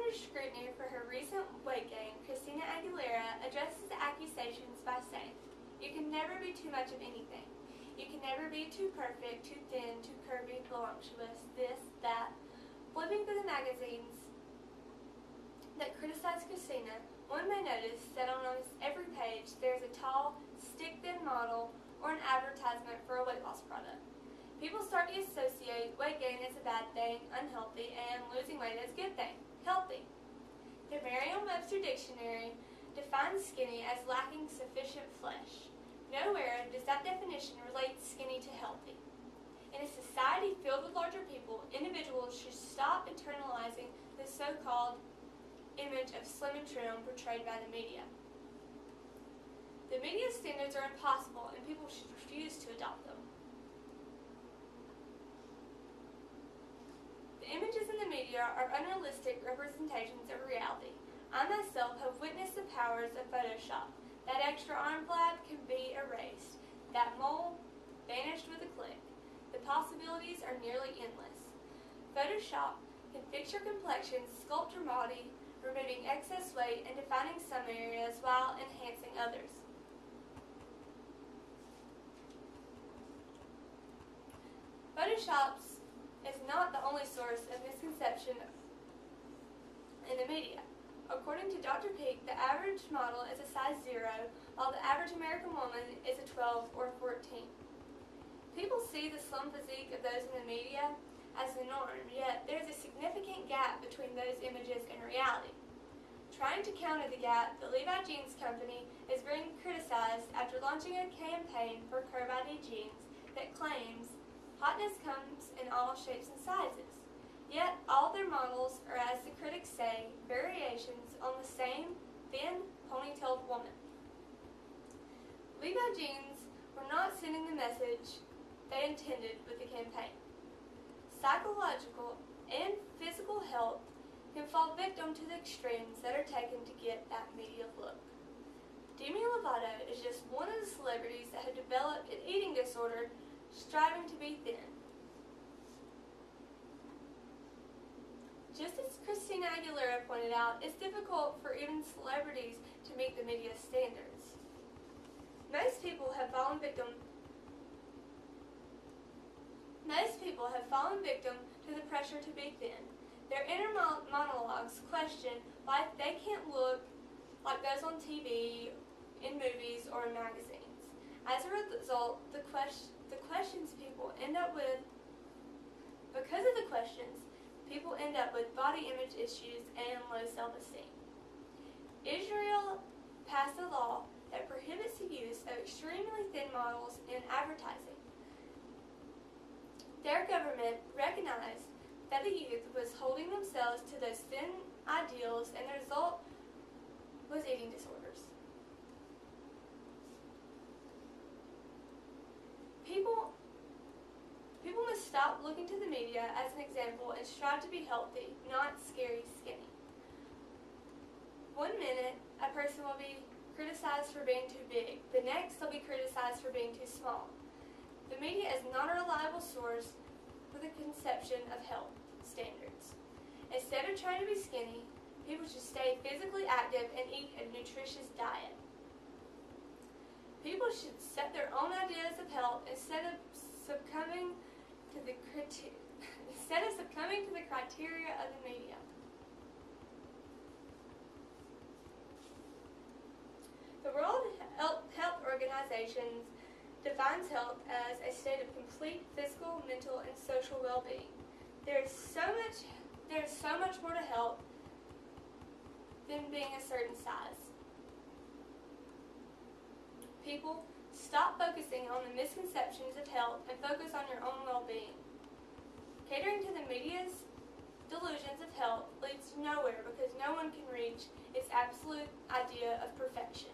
under scrutiny for her recent weight gain, Christina Aguilera addresses the accusations by saying, "You can never be too much of anything. You can never be too perfect, too thin, too curvy, voluptuous, this, that." Flipping through the magazines that criticize Christina, one may notice that on almost every page there is a tall, stick-thin model or an advertisement for a weight loss product. People start to associate weight gain as a bad thing, unhealthy, and losing weight as a good thing, healthy. The Merriam-Webster Dictionary defines skinny as lacking sufficient flesh. Nowhere does that definition relate skinny to healthy. In a society filled with larger people, individuals should stop internalizing the so-called image of slim and trim portrayed by the media. The media standards are impossible, and people should refuse to adopt them. The images in the media are unrealistic representations of reality. I myself have witnessed the powers of Photoshop. That extra arm flab can be erased. That mole vanished with a click. The possibilities are nearly endless. Photoshop can fix your complexion, sculpt your body, removing excess weight and defining some areas while enhancing others. Photoshop is not the only source of misconception in the media. According to Dr. Peak, the average model is a size 0, while the average American woman is a 12 or 14. People see the slim physique of those in the media as the norm, yet there is a significant gap between those images and reality. Trying to counter the gap, the Levi Jeans Company is being criticized after launching a campaign for curve ID jeans that claims hotness comes in all shapes and sizes. Yet all their models are, as the critics say, variations on the same thin, ponytailed woman. Levi Jeans were not sending the message they intended with the campaign. Psychological and physical health can fall victim to the extremes that are taken to get that media look. Demi Lovato is just one of the celebrities that have developed an eating disorder, striving to be thin. Just as Christina Aguilera pointed out, it's difficult for even celebrities to meet the media standards. Most people have fallen victim to the pressure to be thin. Their inner monologues question why they can't look like those on TV, in movies, or in magazines. As a result, because of the questions, people end up with body image issues and low self-esteem. Israel passed a law that prohibits the use of extremely thin models in advertising. Their government recognized that the youth was holding themselves to those thin ideals, and the result was eating disorders. People must stop looking to the media as an example and strive to be healthy, not scary skinny. One minute, a person will be criticized for being too big. The next, they'll be criticized for being too small. The media is not a reliable source for the conception of health standards. Instead of trying to be skinny, people should stay physically active and eat a nutritious diet. People should set their own ideas of health instead of succumbing to the criteria of the media. The World Health Organization defines health as a state of complete physical, mental, and social well-being. There is so much more to health than being a certain size. People, stop focusing on the misconceptions of health and focus on your own well-being. Catering to the media's delusions of health leads to nowhere because no one can reach its absolute idea of perfection.